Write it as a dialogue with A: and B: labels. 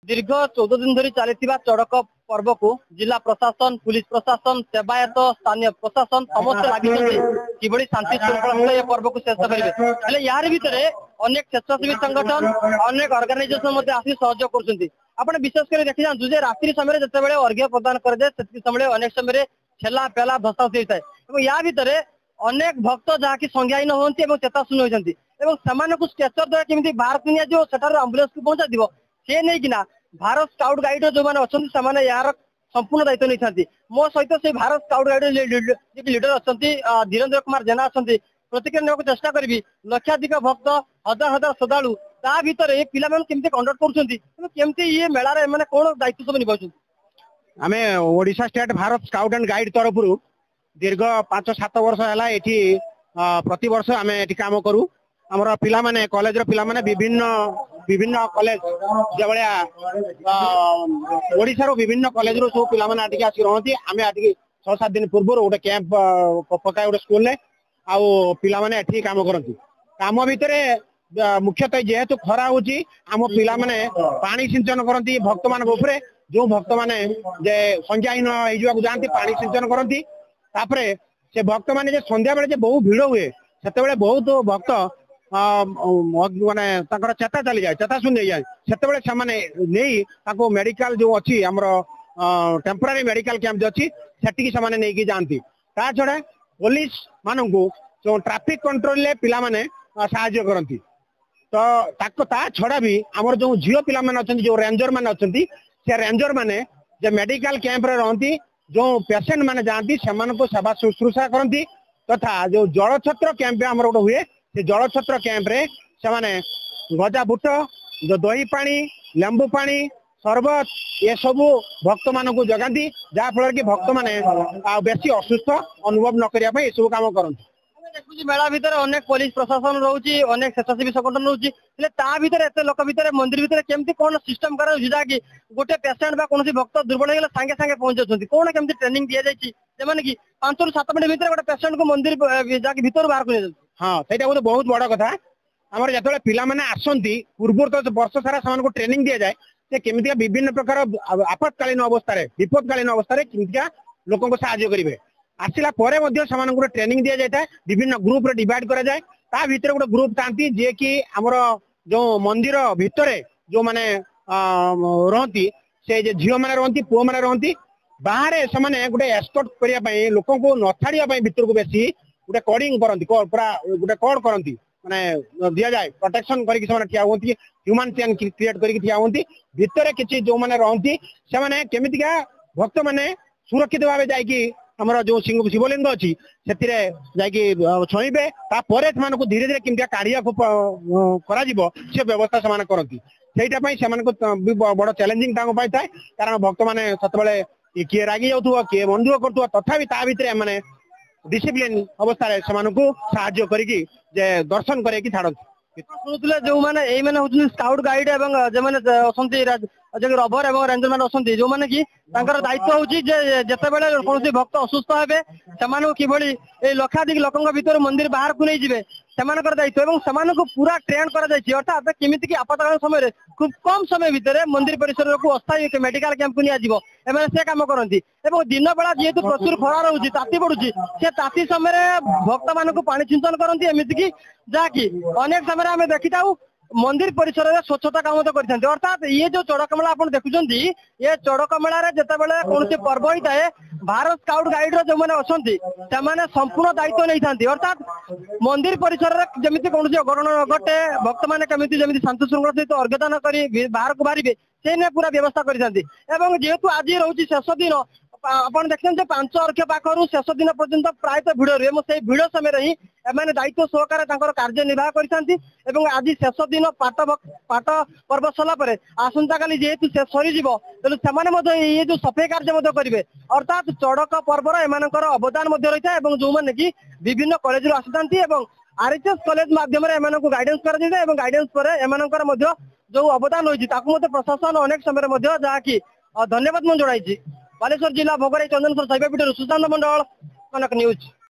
A: दीर्घ 14 दिन धरी चली चड़क पर्व को जिला प्रशासन पुलिस प्रशासन सेवायत स्थानीय प्रशासन समस्त लगी कि शांति श्रृंखला ये पर्व को शेष करेंगे यार भितर अनेक स्वेच्छासेवी संगठन अनेक ऑर्गेनाइजेशन आसी सहयोग कर विशेष कर देखी जातु रात्रि समय जिते अर्घ्य प्रदान कराए समय अनेक समय ठेला पेला भसाउती होता है या भितर अनेक भक्त जहाँकि संज्ञाहीन होती चेताशून्य होती स्ट्रेचर द्वारा केमी बाहर को निया आंबुलांस को पहुंचा दिव सी नहीं कि भारत स्काउट गाइड जो मैंने अच्छा यार संपूर्ण दायित्व नहीं था मो सहित से भारत स्काउट गाइड लीडर अच्छा धीरेन्द्र कुमार जेना अच्छा प्रतिक्रिया नेବାକୁ चेष्टा करी लक्षाधिक भक्त हजार हजार श्रद्धालु ता भीतर ये पिला केमती कंडक्ट करमती ये मेलार मैंने कौन दायित्व सब निभाउछन
B: आमे Odisha state Bharat scout and guide तरफ दीर्घ 5-7 वर्ष है ये प्रति वर्ष आम ये कम करूँ आमर पिला माने कॉलेज रो पिला माने विभिन्न विभिन्न कॉलेज जो भाया ओडिशा रो विभिन्न कॉलेज रो सब पिला माने आटिके आसी रहंती आमे आटिके 6-7 दिन पूर्व गोटे कैंप पकाय गोटे स्कूल ने आउ पिला माने एठी काम करंती काम भितर मुख्यतः जेहेतु खरा होची आम पिला माने पानी सिंचन करंती भक्त मान ऊपर जो भक्त माने जे संज्ञाहीन होई जाकू जानती पानी सिंचन करंती तापरे से भक्त माने जे संध्या बेले जे बहुत भीड़ हुए सेते बेले बहुत भक्त माने ताकर चेता चली जाए चेता शून्य जाए सेते से नहीं मेडिकल जो अच्छी आमर टेम्पोरारी मेडिकल कैंप जो अच्छी सेटिकी से माने नहीं जाती ता छड़ा पुलिस मानू जो ट्रैफिक कंट्रोल ले पिला माने साहाय्य करती तो ता छड़ा भी आमर जो झील पिला माने अछंती जो रेंजर माने अछंती से रेंजर माने जे मेडिकल कैंप रे रहंती जो पेशेंट माने जानती से सेवा शुश्रूषा करती तथा जो जल छत्र कैंप आमर गोटे हुए से जल छत्र कैंप रे से माने गजा बुट जो दही पानी लेंबू पानी शरबत ये सब भक्त मान को जगाती जहाँ फल कि भक्त माने बेसी असुस्थ अनुभव न करने ये सब काम करते
A: देखुची मेला भितर अनेक पुलिस प्रशासन रोची अनेक स्वेच्छासेवी संगठन रोची भितर एत लोक भितर मंदिर भितर केमती कौन सिस्टम कर कि गोटे पेसेंट बा कौन भक्त दुर्बल हो सांगे सांगे पहुंचाऊँ कौन केमती ट्रेनिंग दि जाए कि 5-7 मिनट भितर गोटे पेसेंट को मंदिर जाके भीतर बाहर को
B: हाँ सहीटा गोटे बहुत बड़ कथा आमर जो पिला माने आसंती पूर्व तो वर्ष सारा से ट्रेनिंग दि जाए से केमितिका विभिन्न प्रकार आपातकालीन अवस्था विपदकालीन अवस्था केमितिका लोक साहाय्य करेंगे आसला ट्रेनिंग दि जाए विभिन्न ग्रुप रे डिवाइड करा जाए ता भीतर गोटे ग्रुप था जे कि आमर जो मंदिर भितर जो माने रहती से झील मैंने रहती पुओ मैंने रहती बाहर से गोटे एस्कॉर्ट करने लोक न छाड़िया भीतर को बेसी गोटे कॉर्डिंग करती पूरा गोटे कॉर्ड करती माने दि जाए प्रोटेक्शन करके ठिया होती ह्यूमन चेन क्रिएट करके ठिया होती भितर किसी जो मैंने रहती से केमितिका भक्त माने सुरक्षित भाव जाकि आमर जो शिवलिंग अच्छी से छुईबे धीरे धीरे केमितिका काढ़िया से व्यवस्था से करती से बड़ चैलेंजिंग थाए कारण भक्त मैंने से किए रागी जाऊ किए मन दुख कर तथापि ता भितर डिसिप्लिन अवस्था साहाय्य करी दर्शन करके छाड़ती
A: शुणुले जो मैंने स्काउट गाइड एवं जो मैंने रबर एवं रेंजर मैंने अच्छा जो मैंने कि दायित्व होती जिते बड़े कौन भक्त असुस्थ हे से लक्षाधिक लोक भर मंदिर बाहर को नहीं जाए से दायित्व से पूरा ट्रेन अर्थात केमिति आपातकालीन समय खूब कम समय भितर मंदिर परिसर को अस्थायी मेडिकल कैंप को निया से कम करती दिन बेला जेहेतु प्रचुर खरा रोचे ताती पड़ुची से ताती समय भक्त मान पानी सिंचन करती एमती जहाँकि अनेक समय आम देखी था मंदिर परिसर में स्वच्छता काम तो करते अर्थात ये जो चड़क मेला आप देखुं ये चड़क मेला जिते बड़े कौन पर्व होता है भारत स्काउट गाइड जो मैंने अच्छा संपूर्ण दायित्व नहीं था अर्थात मंदिर परिसर में जमी कौन अघटन घटे भक्त मैंने केमी शांति श्रृंखला सहित अर्घ्यदान कर बाहर को बाहर से पूरा व्यवस्था करते जेहेतु आज रोचे शेष दिन आप देखते 5 अर्घ्य पाखर शेष दिन पर्यंत प्रायतः भिड़ रुए से भिड़ समय ही एम दायित्व सहकार कार्य निर्वाह करती आज शेष दिन पाट पर्व सरला आसंता काली जेहेतु से सरीज तेणु से ये जो सफाई कार्य करेंगे अर्थात चड़क पर्वर एम अवदान रही है जो मैंने कि विभिन्न कॉलेज आसी आरएचएस कॉलेज माध्यम गाइडेंस कर गाइडेंस पर एम जो अवदान रही प्रशासन अनेक समय जहाँकि धन्यवाद मुझे जनाई बालेश्वर जिला भोगराई चंदनपुर शैवपीठ सुशांत मंडल कनक न्यूज।